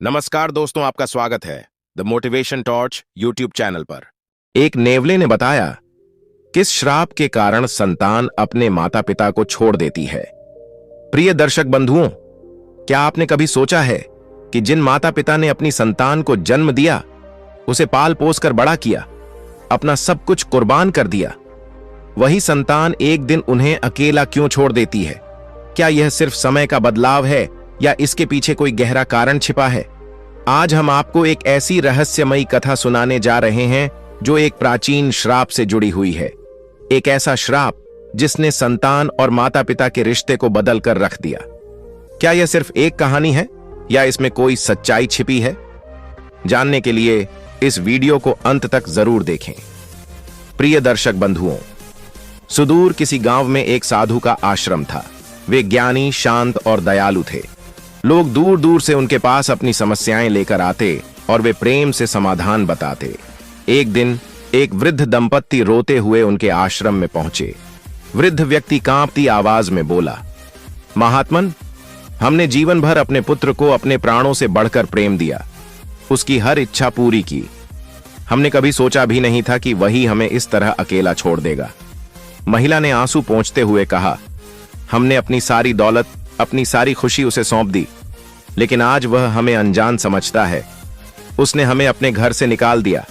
नमस्कार दोस्तों, आपका स्वागत है the motivation torch YouTube channel पर। एक नेवले ने बताया किस श्राप के कारण संतान अपने माता पिता को छोड़ देती है। प्रिय दर्शक बंधुओं, क्या आपने कभी सोचा है कि जिन माता पिता ने अपनी संतान को जन्म दिया, उसे पाल पोस कर बड़ा किया, अपना सब कुछ कुर्बान कर दिया, वही संतान एक दिन उन्हें अकेला क्यों छोड़ देती है? क्या यह सिर्फ समय का बदलाव है या इसके पीछे कोई गहरा कारण छिपा है? आज हम आपको एक ऐसी रहस्यमयी कथा सुनाने जा रहे हैं जो एक प्राचीन श्राप से जुड़ी हुई है। एक ऐसा श्राप जिसने संतान और माता पिता के रिश्ते को बदल कर रख दिया। क्या यह सिर्फ एक कहानी है या इसमें कोई सच्चाई छिपी है? जानने के लिए इस वीडियो को अंत तक जरूर देखें। प्रिय दर्शक बंधुओं, सुदूर किसी गांव में एक साधु का आश्रम था। वे ज्ञानी, शांत और दयालु थे। लोग दूर दूर से उनके पास अपनी समस्याएं लेकर आते और वे प्रेम से समाधान बताते। एक दिन एक वृद्ध दंपत्ति रोते हुए उनके आश्रम में पहुंचे। वृद्ध व्यक्ति कांपती आवाज में बोला, महात्मन, हमने जीवन भर अपने पुत्र को अपने प्राणों से बढ़कर प्रेम दिया, उसकी हर इच्छा पूरी की। हमने कभी सोचा भी नहीं था कि वही हमें इस तरह अकेला छोड़ देगा। महिला ने आंसू पोंछते हुए कहा, हमने अपनी सारी दौलत, अपनी सारी खुशी उसे सौंप दी, लेकिन आज वह हमें अनजान समझता है। उसने हमें अपने घर से निकाल दिया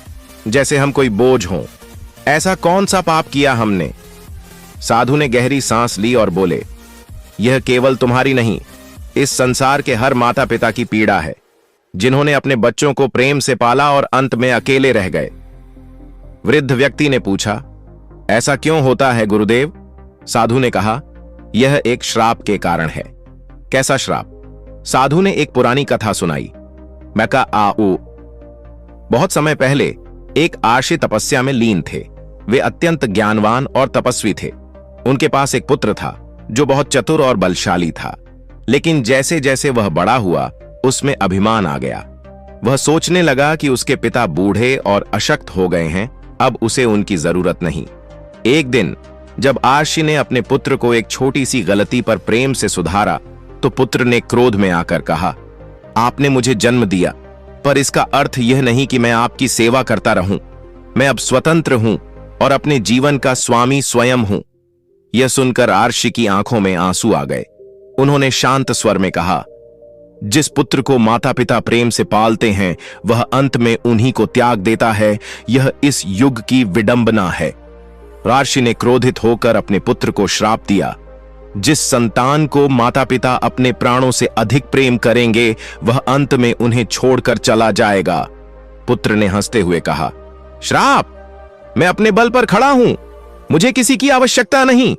जैसे हम कोई बोझ हों। ऐसा कौन सा पाप किया हमने? साधु ने गहरी सांस ली और बोले, यह केवल तुम्हारी नहीं, इस संसार के हर माता पिता की पीड़ा है, जिन्होंने अपने बच्चों को प्रेम से पाला और अंत में अकेले रह गए। वृद्ध व्यक्ति ने पूछा, ऐसा क्यों होता है गुरुदेव? साधु ने कहा, यह एक श्राप के कारण है। कैसा श्राप? साधु ने एक पुरानी कथा सुनाई। मैका आऊ। बहुत समय पहले एक आर्षि तपस्या में लीन थे। वे अत्यंत ज्ञानवान और तपस्वी थे। उनके पास एक पुत्र था जो बहुत चतुर और बलशाली था, लेकिन जैसे जैसे वह बड़ा हुआ उसमें अभिमान आ गया। वह सोचने लगा कि उसके पिता बूढ़े और अशक्त हो गए हैं, अब उसे उनकी जरूरत नहीं। एक दिन जब आर्षि ने अपने पुत्र को एक छोटी सी गलती पर प्रेम से सुधारा, तो पुत्र ने क्रोध में आकर कहा, आपने मुझे जन्म दिया, पर इसका अर्थ यह नहीं कि मैं आपकी सेवा करता रहूं। मैं अब स्वतंत्र हूं और अपने जीवन का स्वामी स्वयं हूं। यह सुनकर आर्षि की आंखों में आंसू आ गए। उन्होंने शांत स्वर में कहा, जिस पुत्र को माता पिता प्रेम से पालते हैं, वह अंत में उन्हीं को त्याग देता है। यह इस युग की विडंबना है। आर्षि ने क्रोधित होकर अपने पुत्र को श्राप दिया, जिस संतान को माता पिता अपने प्राणों से अधिक प्रेम करेंगे, वह अंत में उन्हें छोड़कर चला जाएगा। पुत्र ने हंसते हुए कहा, श्राप? मैं अपने बल पर खड़ा हूं, मुझे किसी की आवश्यकता नहीं।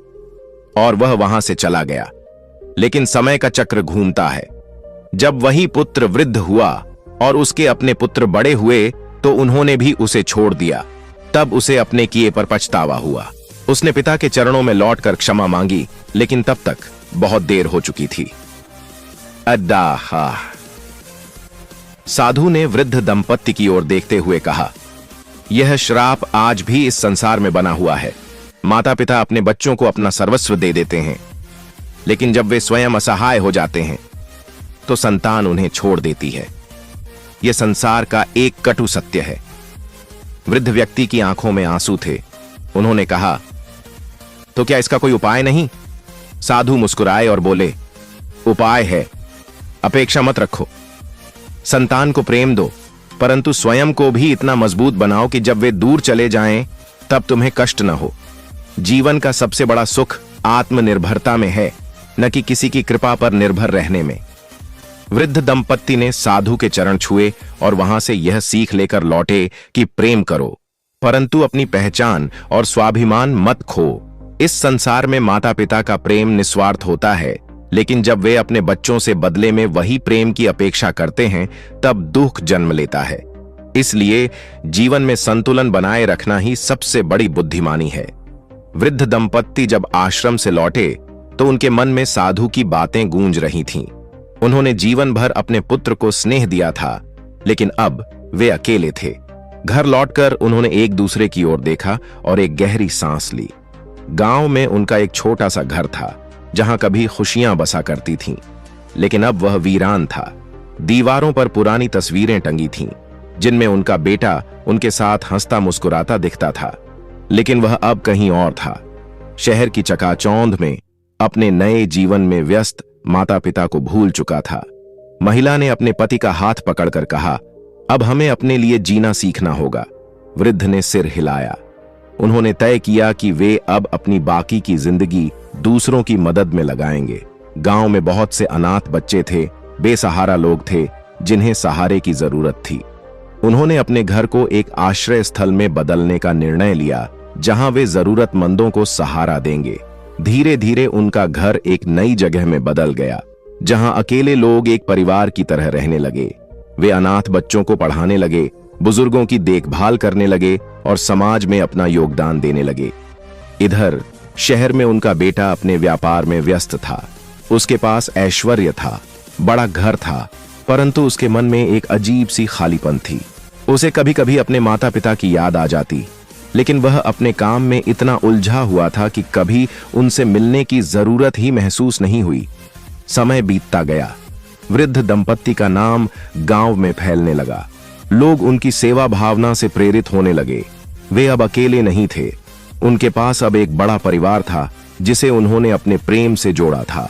और वह वहां से चला गया। लेकिन समय का चक्र घूमता है। जब वही पुत्र वृद्ध हुआ और उसके अपने पुत्र बड़े हुए, तो उन्होंने भी उसे छोड़ दिया। तब उसे अपने किए पर पछतावा हुआ। उसने पिता के चरणों में लौटकर क्षमा मांगी, लेकिन तब तक बहुत देर हो चुकी थी। अड्डाहा। साधु ने वृद्ध दंपत्ति की ओर देखते हुए कहा, यह श्राप आज भी इस संसार में बना हुआ है। माता पिता अपने बच्चों को अपना सर्वस्व दे देते हैं, लेकिन जब वे स्वयं असहाय हो जाते हैं, तो संतान उन्हें छोड़ देती है। यह संसार का एक कटु सत्य है। वृद्ध व्यक्ति की आंखों में आंसू थे। उन्होंने कहा, तो क्या इसका कोई उपाय नहीं? साधु मुस्कुराए और बोले, उपाय है, अपेक्षा मत रखो। संतान को प्रेम दो, परंतु स्वयं को भी इतना मजबूत बनाओ कि जब वे दूर चले जाएं, तब तुम्हें कष्ट न हो। जीवन का सबसे बड़ा सुख आत्मनिर्भरता में है, न कि किसी की कृपा पर निर्भर रहने में। वृद्ध दंपत्ति ने साधु के चरण छुए और वहां से यह सीख लेकर लौटे कि प्रेम करो, परंतु अपनी पहचान और स्वाभिमान मत खो। इस संसार में माता पिता का प्रेम निस्वार्थ होता है, लेकिन जब वे अपने बच्चों से बदले में वही प्रेम की अपेक्षा करते हैं, तब दुख जन्म लेता है। इसलिए जीवन में संतुलन बनाए रखना ही सबसे बड़ी बुद्धिमानी है। वृद्ध दंपत्ति जब आश्रम से लौटे, तो उनके मन में साधु की बातें गूंज रही थीं। उन्होंने जीवन भर अपने पुत्र को स्नेह दिया था, लेकिन अब वे अकेले थे। घर लौटकर उन्होंने एक दूसरे की ओर देखा और एक गहरी सांस ली। गांव में उनका एक छोटा सा घर था, जहां कभी खुशियां बसा करती थीं, लेकिन अब वह वीरान था। दीवारों पर पुरानी तस्वीरें टंगी थीं, जिनमें उनका बेटा उनके साथ हंसता मुस्कुराता दिखता था। लेकिन वह अब कहीं और था। शहर की चकाचौंध में अपने नए जीवन में व्यस्त माता पिता को भूल चुका था। महिला ने अपने पति का हाथ पकड़कर कहा, अब हमें अपने लिए जीना सीखना होगा। वृद्ध ने सिर हिलाया। उन्होंने तय किया कि वे अब अपनी बाकी की जिंदगी दूसरों की मदद में लगाएंगे। गांव में बहुत से अनाथ बच्चे थे, बेसहारा लोग थे जिन्हें सहारे की जरूरत थी। उन्होंने अपने घर को एक आश्रय स्थल में बदलने का निर्णय लिया, जहां वे जरूरतमंदों को सहारा देंगे। धीरे धीरे उनका घर एक नई जगह में बदल गया, जहां अकेले लोग एक परिवार की तरह रहने लगे। वे अनाथ बच्चों को पढ़ाने लगे, बुजुर्गों की देखभाल करने लगे और समाज में अपना योगदान देने लगे। इधर शहर में उनका बेटा अपने व्यापार में व्यस्त था। उसके पास ऐश्वर्य था, बड़ा घर था, परंतु उसके मन में एक अजीब सी खालीपन थी। उसे कभी कभी अपने माता पिता की याद आ जाती, लेकिन वह अपने काम में इतना उलझा हुआ था कि कभी उनसे मिलने की जरूरत ही महसूस नहीं हुई। समय बीतता गया। वृद्ध दंपत्ति का नाम गांव में फैलने लगा। लोग उनकी सेवा भावना से प्रेरित होने लगे। वे अब अकेले नहीं थे। उनके पास अब एक बड़ा परिवार था, जिसे उन्होंने अपने प्रेम से जोड़ा था।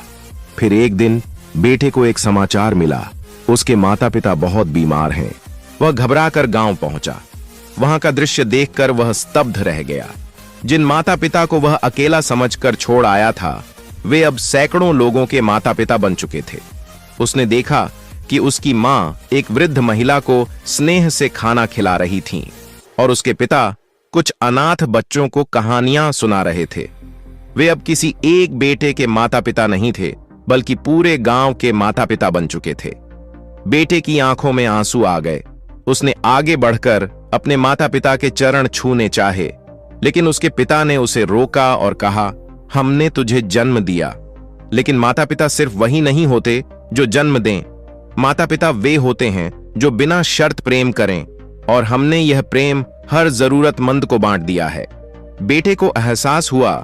फिर एक दिन बेटे को एक समाचार मिला, उसके माता पिता बहुत बीमार हैं। वह घबराकर गांव पहुंचा। वहां का दृश्य देखकर वह स्तब्ध रह गया। जिन माता पिता को वह अकेला समझकर छोड़ आया था, वे अब सैकड़ों लोगों के माता पिता बन चुके थे। उसने देखा कि उसकी मां एक वृद्ध महिला को स्नेह से खाना खिला रही थीं और उसके पिता कुछ अनाथ बच्चों को कहानियां सुना रहे थे। वे अब किसी एक बेटे के माता पिता नहीं थे, बल्कि पूरे गांव के माता पिता बन चुके थे। बेटे की आंखों में आंसू आ गए। उसने आगे बढ़कर अपने माता पिता के चरण छूने चाहे, लेकिन उसके पिता ने उसे रोका और कहा, हमने तुझे जन्म दिया, लेकिन माता पिता सिर्फ वही नहीं होते जो जन्म दें। माता पिता वे होते हैं जो बिना शर्त प्रेम करें, और हमने यह प्रेम हर जरूरतमंद को बांट दिया है। बेटे को एहसास हुआ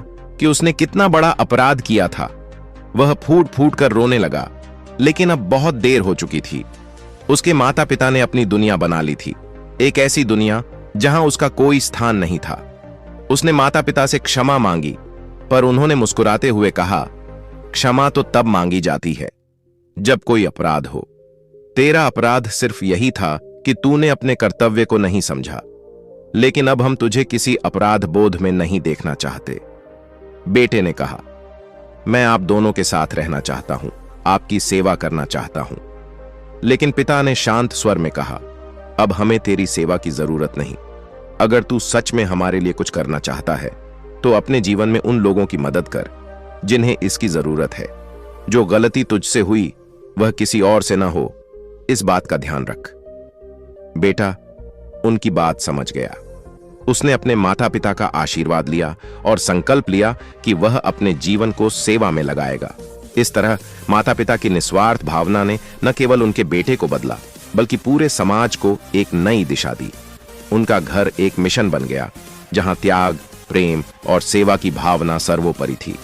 कि उसने कितना बड़ा अपराध किया था। वह फूट फूट कर रोने लगा, लेकिन अब बहुत देर हो चुकी थी। उसके माता पिता ने अपनी दुनिया बना ली थी, एक ऐसी दुनिया जहां उसका कोई स्थान नहीं था। उसने माता पिता से क्षमा मांगी, पर उन्होंने मुस्कुराते हुए कहा, क्षमा तो तब मांगी जाती है जब कोई अपराध हो। तेरा अपराध सिर्फ यही था कि तूने अपने कर्तव्य को नहीं समझा, लेकिन अब हम तुझे किसी अपराध बोध में नहीं देखना चाहते। बेटे ने कहा, मैं आप दोनों के साथ रहना चाहता हूं, आपकी सेवा करना चाहता हूं। लेकिन पिता ने शांत स्वर में कहा, अब हमें तेरी सेवा की जरूरत नहीं। अगर तू सच में हमारे लिए कुछ करना चाहता है, तो अपने जीवन में उन लोगों की मदद कर जिन्हें इसकी जरूरत है। जो गलती तुझसे हुई वह किसी और से ना हो, इस बात का ध्यान रख। बेटा उनकी बात समझ गया। उसने अपने माता पिता का आशीर्वाद लिया और संकल्प लिया कि वह अपने जीवन को सेवा में लगाएगा। इस तरह माता पिता की निस्वार्थ भावना ने न केवल उनके बेटे को बदला, बल्कि पूरे समाज को एक नई दिशा दी। उनका घर एक मिशन बन गया, जहां त्याग, प्रेम और सेवा की भावना सर्वोपरि थी।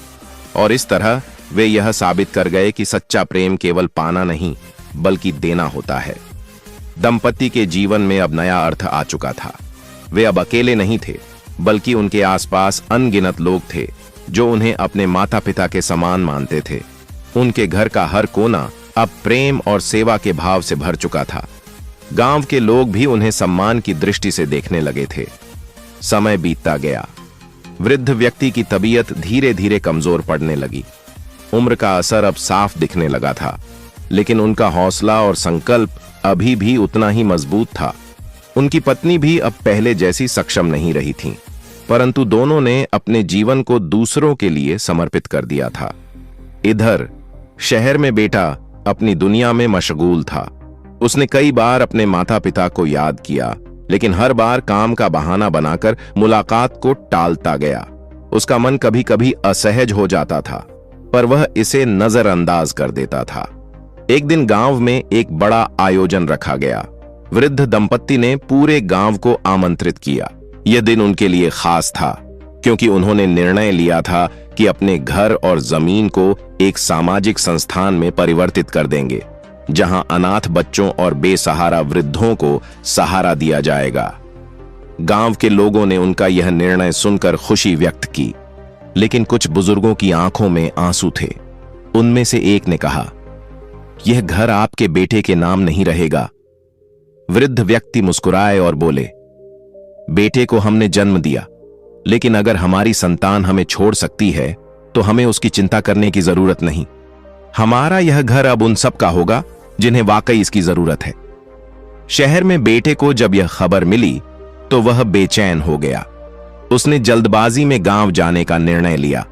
और इस तरह वे यह साबित कर गए कि सच्चा प्रेम केवल पाना नहीं, बल्कि देना होता है। दंपति के जीवन में अब नया अर्थ आ चुका था। वे अब अकेले नहीं थे, बल्कि उनके आसपास अनगिनत लोग थे जो उन्हें अपने माता पिता के समान मानते थे। उनके घर का हर कोना अब प्रेम और सेवा के भाव से भर चुका था। गांव के लोग भी उन्हें सम्मान की दृष्टि से देखने लगे थे। समय बीतता गया। वृद्ध व्यक्ति की तबीयत धीरे धीरे कमजोर पड़ने लगी। उम्र का असर अब साफ दिखने लगा था, लेकिन उनका हौसला और संकल्प अभी भी उतना ही मजबूत था। उनकी पत्नी भी अब पहले जैसी सक्षम नहीं रही थी, परंतु दोनों ने अपने जीवन को दूसरों के लिए समर्पित कर दिया था। इधर शहर में बेटा अपनी दुनिया में मशगूल था। उसने कई बार अपने माता पिता को याद किया, लेकिन हर बार काम का बहाना बनाकर मुलाकात को टालता गया। उसका मन कभी कभी असहज हो जाता था, पर वह इसे नजरअंदाज कर देता था। एक दिन गांव में एक बड़ा आयोजन रखा गया। वृद्ध दंपत्ति ने पूरे गांव को आमंत्रित किया। यह दिन उनके लिए खास था, क्योंकि उन्होंने निर्णय लिया था कि अपने घर और जमीन को एक सामाजिक संस्थान में परिवर्तित कर देंगे। जहां अनाथ बच्चों और बेसहारा वृद्धों को सहारा दिया जाएगा। गांव के लोगों ने उनका यह निर्णय सुनकर खुशी व्यक्त की, लेकिन कुछ बुजुर्गों की आंखों में आंसू थे। उनमें से एक ने कहा, यह घर आपके बेटे के नाम नहीं रहेगा। वृद्ध व्यक्ति मुस्कुराए और बोले, बेटे को हमने जन्म दिया, लेकिन अगर हमारी संतान हमें छोड़ सकती है तो हमें उसकी चिंता करने की जरूरत नहीं। हमारा यह घर अब उन सब का होगा जिन्हें वाकई इसकी जरूरत है। शहर में बेटे को जब यह खबर मिली तो वह बेचैन हो गया। उसने जल्दबाजी में गांव जाने का निर्णय लिया।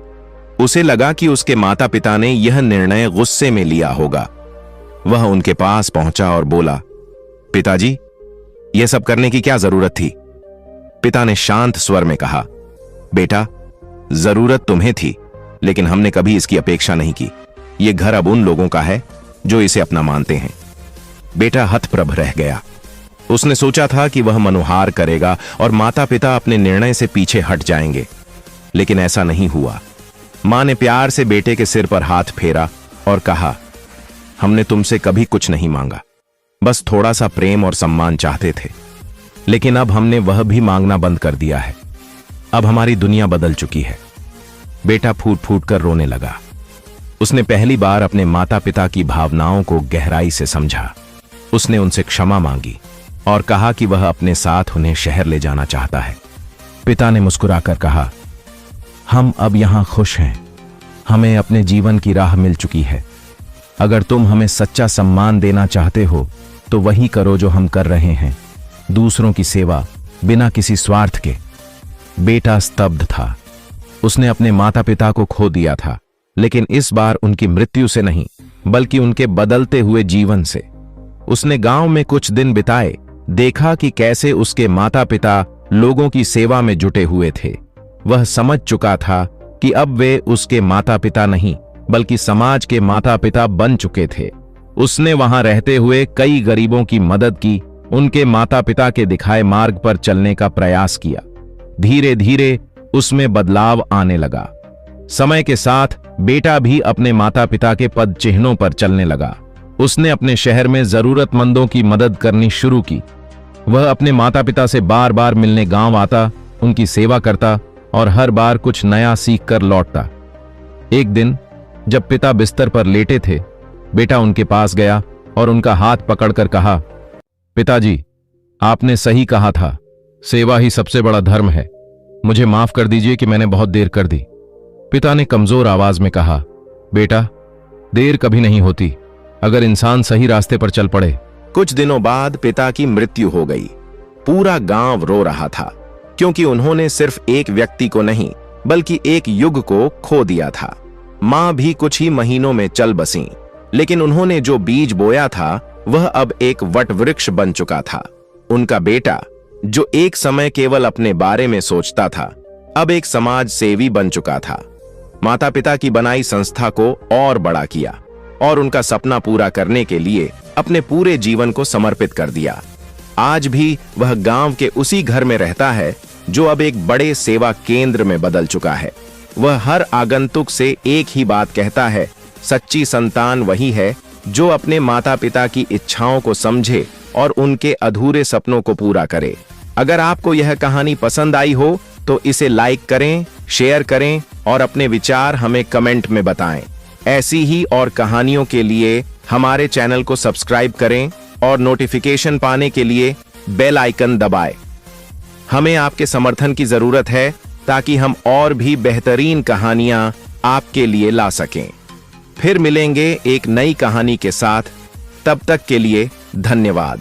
उसे लगा कि उसके माता पिता ने यह निर्णय गुस्से में लिया होगा। वह उनके पास पहुंचा और बोला, पिताजी, यह सब करने की क्या जरूरत थी? पिता ने शांत स्वर में कहा, बेटा, जरूरत तुम्हें थी, लेकिन हमने कभी इसकी अपेक्षा नहीं की। यह घर अब उन लोगों का है जो इसे अपना मानते हैं। बेटा हतप्रभ रह गया। उसने सोचा था कि वह मनुहार करेगा और माता पिता अपने निर्णय से पीछे हट जाएंगे, लेकिन ऐसा नहीं हुआ। मां ने प्यार से बेटे के सिर पर हाथ फेरा और कहा, हमने तुमसे कभी कुछ नहीं मांगा, बस थोड़ा सा प्रेम और सम्मान चाहते थे, लेकिन अब हमने वह भी मांगना बंद कर दिया है। अब हमारी दुनिया बदल चुकी है। बेटा फूट फूट कर रोने लगा। उसने पहली बार अपने माता पिता की भावनाओं को गहराई से समझा। उसने उनसे क्षमा मांगी और कहा कि वह अपने साथ उन्हें शहर ले जाना चाहता है। पिता ने मुस्कुराकर कहा, हम अब यहां खुश हैं। हमें अपने जीवन की राह मिल चुकी है। अगर तुम हमें सच्चा सम्मान देना चाहते हो तो वही करो जो हम कर रहे हैं, दूसरों की सेवा बिना किसी स्वार्थ के। बेटा स्तब्ध था। उसने अपने माता पिता को खो दिया था, लेकिन इस बार उनकी मृत्यु से नहीं, बल्कि उनके बदलते हुए जीवन से। उसने गांव में कुछ दिन बिताए, देखा कि कैसे उसके माता पिता लोगों की सेवा में जुटे हुए थे। वह समझ चुका था कि अब वे उसके माता पिता नहीं, बल्कि समाज के माता पिता बन चुके थे। उसने वहां रहते हुए कई गरीबों की मदद की, उनके माता पिता के दिखाए मार्ग पर चलने का प्रयास किया। धीरे धीरे उसमें बदलाव आने लगा। समय के साथ बेटा भी अपने माता पिता के पद चिन्हों पर चलने लगा। उसने अपने शहर में जरूरतमंदों की मदद करनी शुरू की। वह अपने माता पिता से बार बार मिलने गांव आता, उनकी सेवा करता और हर बार कुछ नया सीख कर लौटता। एक दिन जब पिता बिस्तर पर लेटे थे, बेटा उनके पास गया और उनका हाथ पकड़कर कहा, पिताजी, आपने सही कहा था, सेवा ही सबसे बड़ा धर्म है। मुझे माफ कर दीजिए कि मैंने बहुत देर कर दी। पिता ने कमजोर आवाज में कहा, बेटा, देर कभी नहीं होती अगर इंसान सही रास्ते पर चल पड़े। कुछ दिनों बाद पिता की मृत्यु हो गई। पूरा गांव रो रहा था, क्योंकि उन्होंने सिर्फ एक व्यक्ति को नहीं, बल्कि एक युग को खो दिया था। मां भी कुछ ही महीनों में चल बसी, लेकिन उन्होंने जो बीज बोया था वह अब एक वट वृक्ष बन चुका था। उनका बेटा, जो एक समय केवल अपने बारे में सोचता था, अब एक समाज सेवी बन चुका था। माता पिता की बनाई संस्था को और बड़ा किया और उनका सपना पूरा करने के लिए अपने पूरे जीवन को समर्पित कर दिया। आज भी वह गांव के उसी घर में रहता है जो अब एक बड़े सेवा केंद्र में बदल चुका है। वह हर आगंतुक से एक ही बात कहता है, सच्ची संतान वही है जो अपने माता पिता की इच्छाओं को समझे और उनके अधूरे सपनों को पूरा करे। अगर आपको यह कहानी पसंद आई हो तो इसे लाइक करें, शेयर करें और अपने विचार हमें कमेंट में बताएं। ऐसी ही और कहानियों के लिए हमारे चैनल को सब्सक्राइब करें और नोटिफिकेशन पाने के लिए बेल आइकन दबाएं। हमें आपके समर्थन की जरूरत है ताकि हम और भी बेहतरीन कहानियां आपके लिए ला सकें। फिर मिलेंगे एक नई कहानी के साथ। तब तक के लिए धन्यवाद।